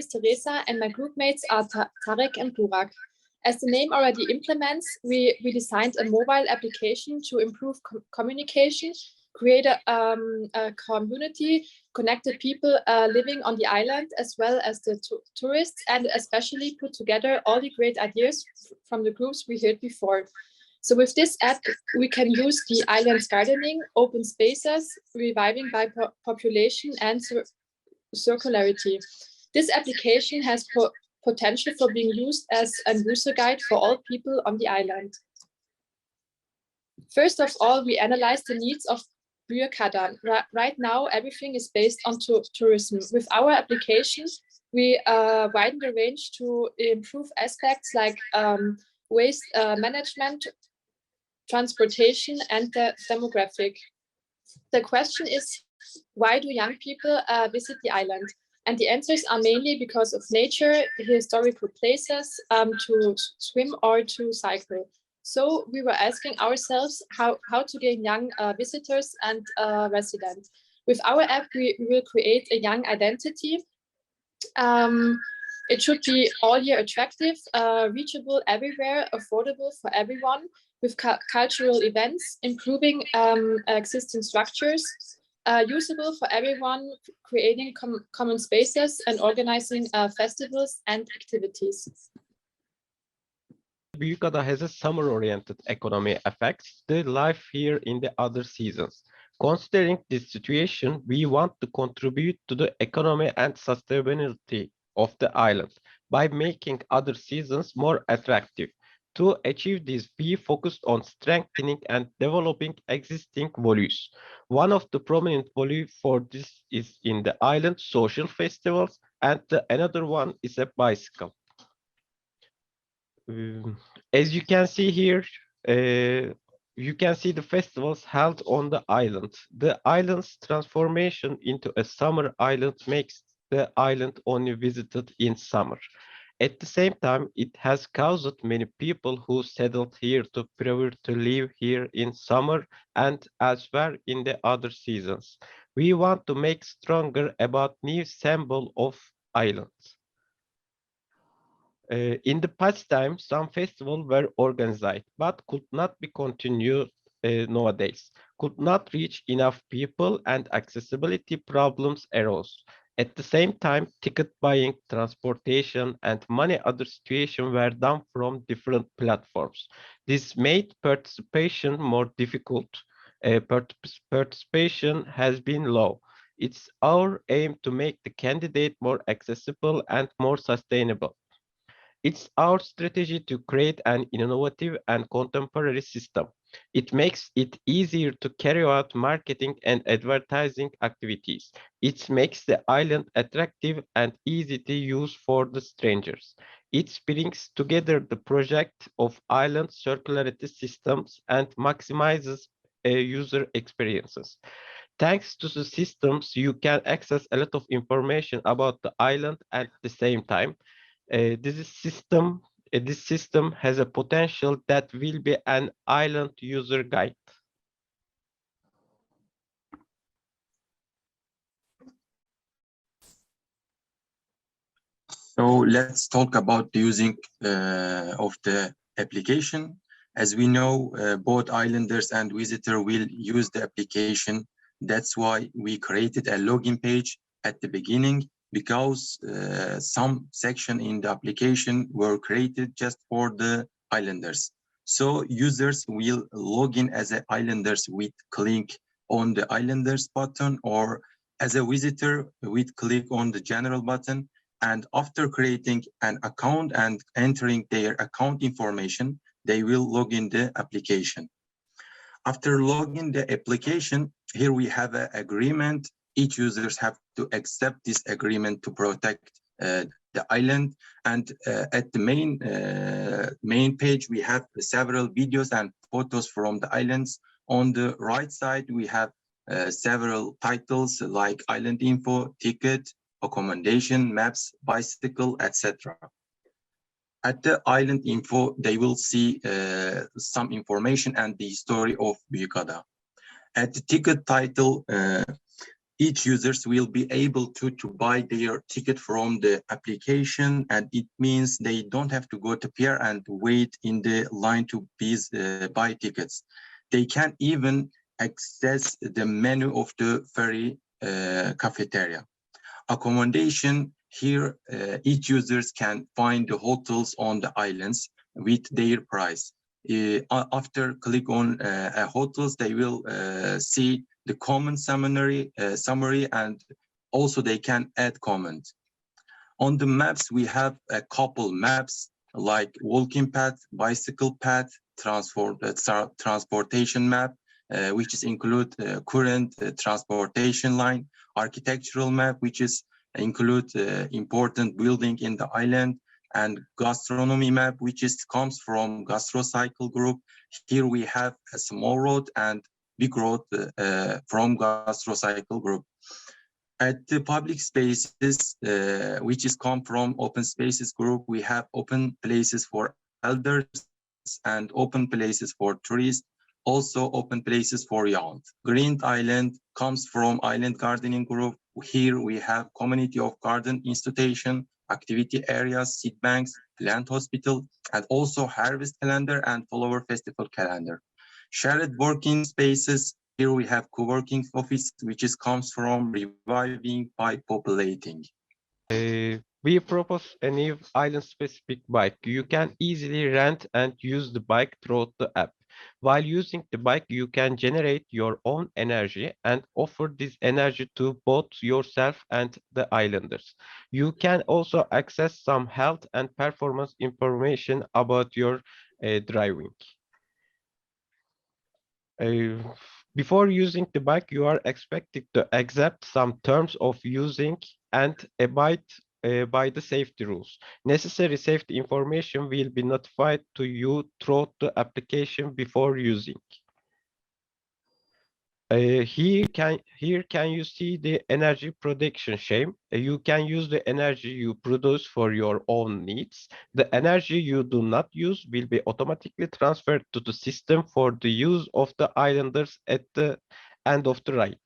is Teresa, and my group mates are Tarık and Burak. As the name already implements, we designed a mobile application to improve communication, create a community, connected people living on the island, as well as the tourists, and especially put together all the great ideas from the groups we heard before. So with this app, we can use the island's gardening, open spaces, reviving by population and circularity. This application has potential for being used as a user guide for all people on the island. First of all, we analyzed the needs of Büyükada. Right now, everything is based on tourism. With our application, we widen the range to improve aspects like waste management, transportation, and the demographic. The question is, why do young people visit the island? And the answers are mainly because of nature, historical places, to swim or to cycle. So we were asking ourselves how to gain young visitors and residents. With our app, we will create a young identity. It should be all year attractive, reachable everywhere, affordable for everyone, with cultural events, improving existing structures, usable for everyone, creating common spaces and organizing festivals and activities. Büyükada has a summer-oriented economy affects the life here in the other seasons. Considering this situation, we want to contribute to the economy and sustainability of the island by making other seasons more attractive. To achieve this, we focused on strengthening and developing existing values. One of the prominent values for this is in the island social festivals, and another one is a bicycle. As you can see here, you can see the festivals held on the island. The island's transformation into a summer island makes the island only visited in summer. At the same time, it has caused many people who settled here to prefer to live here in summer and elsewhere in the other seasons. We want to make stronger about new symbol of islands. In the past time, some festivals were organized, but could not be continued nowadays, could not reach enough people, and accessibility problems arose. At the same time, ticket buying, transportation, and many other situations were done from different platforms. This made participation more difficult. Participation has been low. It's our aim to make the candidate more accessible and more sustainable. It's our strategy to create an innovative and contemporary system. It makes it easier to carry out marketing and advertising activities. It makes the island attractive and easy to use for the strangers. It brings together the project of island circularity systems and maximizes user experiences. Thanks to the systems, you can access a lot of information about the island at the same time. This system has a potential that will be an island user guide. So let's talk about the using of the application. As we know, both islanders and visitor will use the application. That's why we created a login page at the beginning, because some section in the application were created just for the islanders. So users will log in as a islanders with click on the islanders button, or as a visitor with click on the general button. And after creating an account and entering their account information, they will log in the application. After logging the application, here we have an agreement. Each users have to accept this agreement to protect the island. And at the main page, we have several videos and photos from the islands. On the right side, we have several titles like island info, ticket, accommodation, maps, bicycle, etc. At the island info, they will see some information and the story of Büyükada. At the ticket title, each users will be able to buy their ticket from the application, and it means they don't have to go to pier and wait in the line to buy tickets. They can even access the menu of the ferry cafeteria. Accommodation, here each users can find the hotels on the islands with their price. After click on hotels, they will see the common summary, and also they can add comments. On the maps, we have a couple maps like walking path, bicycle path, transportation map, which is include current transportation line, architectural map, which is include important building in the island, and gastronomy map, which comes from GastroCycle group. Here we have a small road and big road from GastroCycle group. At the public spaces, which come from Open Spaces group, we have open places for elders and open places for tourists, also open places for young. Green Island comes from Island Gardening group. Here we have community of garden institution, activity areas, seed banks, plant hospital, and also harvest calendar and flower festival calendar. Shared working spaces, here we have co-working office, which comes from reviving by populating. We propose a new island-specific bike. You can easily rent and use the bike through the app. While using the bike, you can generate your own energy and offer this energy to both yourself and the islanders. You can also access some health and performance information about your driving. Before using the bike, you are expected to accept some terms of using and abide by the safety rules. Necessary safety information will be notified to you through the application before using. Here can you see the energy production scheme. You can use the energy you produce for your own needs. The energy you do not use will be automatically transferred to the system for the use of the islanders at the end of the ride.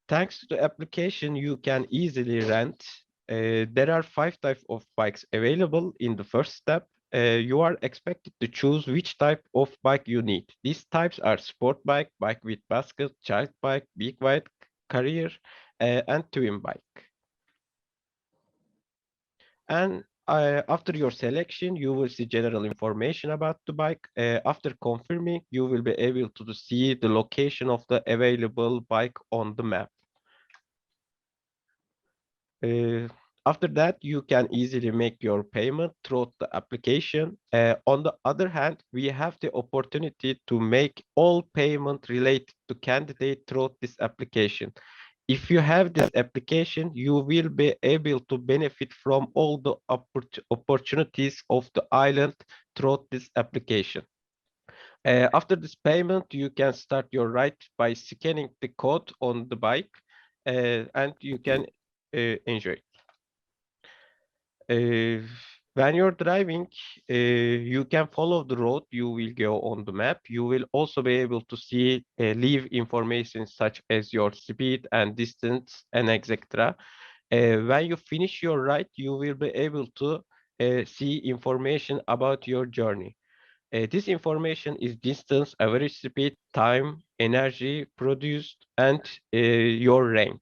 Thanks to the application, you can easily rent. There are 5 types of bikes available in the first step. You are expected to choose which type of bike you need. These types are sport bike, bike with basket, child bike, big bike, carrier, and twin bike. And after your selection, you will see general information about the bike. After confirming, you will be able to see the location of the available bike on the map. After that, you can easily make your payment through the application. On the other hand, we have the opportunity to make all payment related to candidate through this application. If you have this application, you will be able to benefit from all the opportunities of the island through this application. After this payment, you can start your ride by scanning the code on the bike, and you can enjoy. When you're driving, you can follow the road you will go on the map. You will also be able to see leave information such as your speed and distance and etc. When you finish your ride, you will be able to see information about your journey. This information is distance, average speed, time, energy produced, and your rank.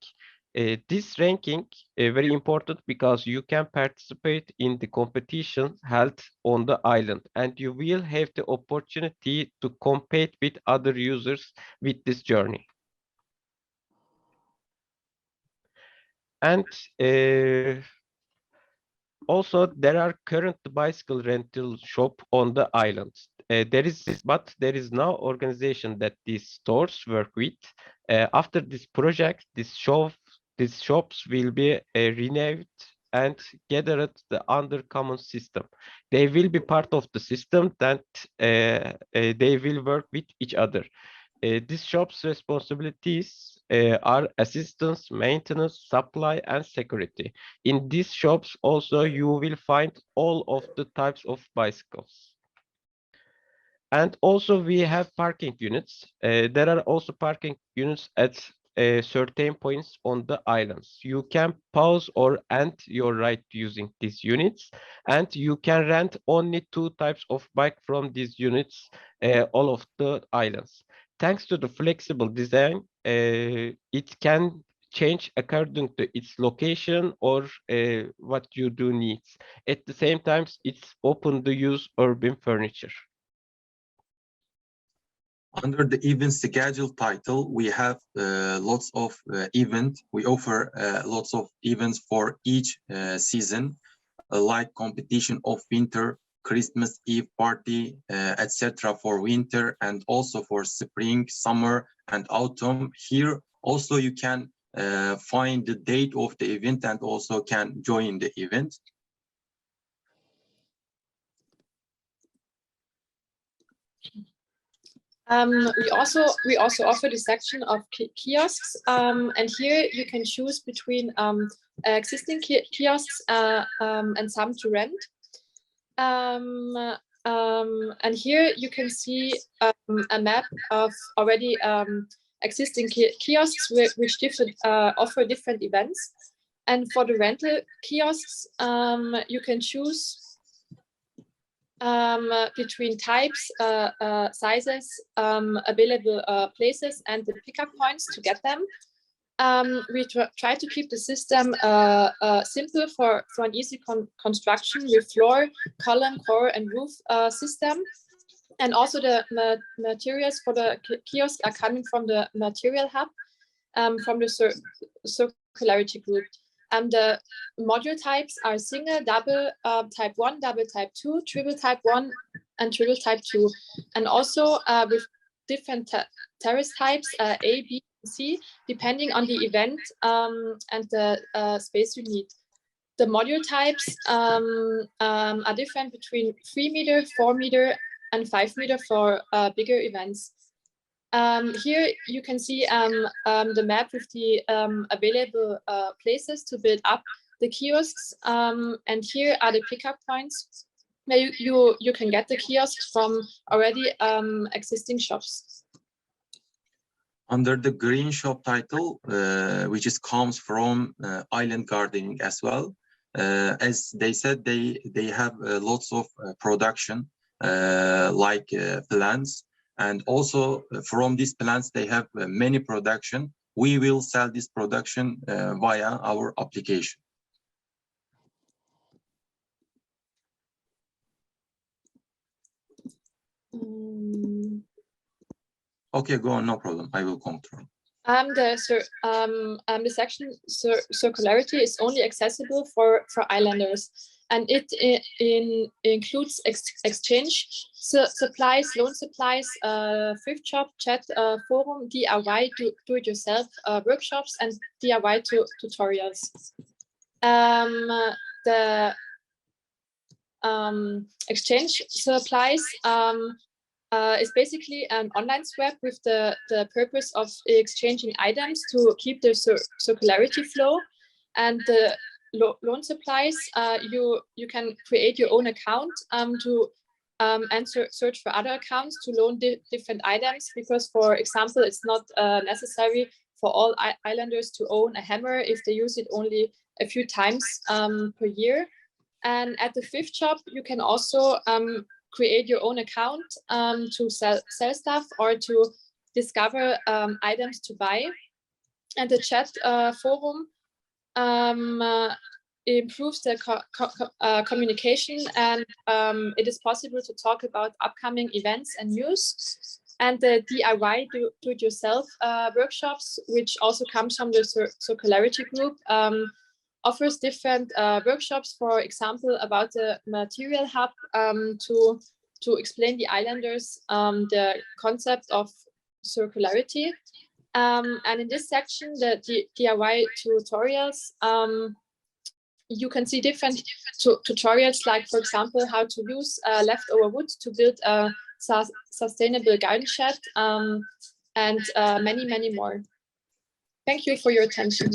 This ranking is very important because you can participate in the competition held on the island, and you will have the opportunity to compete with other users with this journey. And also, there are current bicycle rental shop on the island. There is no organization that these stores work with. After this project, these shops will be renamed and gathered under common system. They will be part of the system that they will work with each other. These shops' responsibilities are assistance, maintenance, supply, and security. In these shops also you will find all of the types of bicycles. And also we have parking units. There are also parking units at certain points on the islands. You can pause or end your ride using these units, and you can rent only 2 types of bike from these units, all of the islands. Thanks to the flexible design, it can change according to its location or what you do need. At the same time, it's open to use urban furniture. Under the event schedule title, we have lots of events. We offer lots of events for each season, like competition of winter, Christmas Eve party, etc. for winter, and also for spring, summer, and autumn. Here also you can find the date of the event and also can join the event. We also offer the section of kiosks, and here you can choose between existing kiosks and some to rent. And here you can see a map of already existing kiosks which offer different events. And for the rental kiosks, you can choose between types, sizes, available places, and the pickup points to get them. We try to keep the system simple for an easy construction with floor, column, core, and roof system. And also the materials for the kiosk are coming from the material hub, from the circularity group. The module types are single, double, type 1, double type 2, triple type 1, and triple type 2. And also with different terrace types, A, B, and C, depending on the event and the space you need. The module types are different between 3 meter, 4 meter, and 5 meter for bigger events. Here you can see the map with the available places to build up the kiosks, and here are the pickup points where you can get the kiosks from already existing shops. Under the green shop title, which comes from island gardening as well, as they said, they have lots of production like plants. And also from these plants, they have many production. We will sell this production via our application. Okay, go on, no problem. I will control. The section circularity is only accessible for islanders, and it includes exchange supplies, loan supplies, thrift shop, chat forum, DIY, do-it-yourself workshops, and DIY tutorials. The exchange supplies is basically an online swap with the purpose of exchanging items to keep the circularity flow. And the loan supplies, you can create your own account to and search for other accounts to loan different items, because, for example, it's not necessary for all islanders to own a hammer if they use it only a few times per year. And at the thrift shop, you can also create your own account to sell stuff or to discover items to buy. And the chat forum improves the communication, and it is possible to talk about upcoming events and news. And the DIY, do-it-yourself workshops, which also comes from the circularity group, offers different workshops, for example, about the material hub, to explain the islanders the concept of circularity. And in this section, the DIY tutorials, you can see different tutorials, like, for example, how to use leftover wood to build a sustainable garden shed, and many, many more. Thank you for your attention.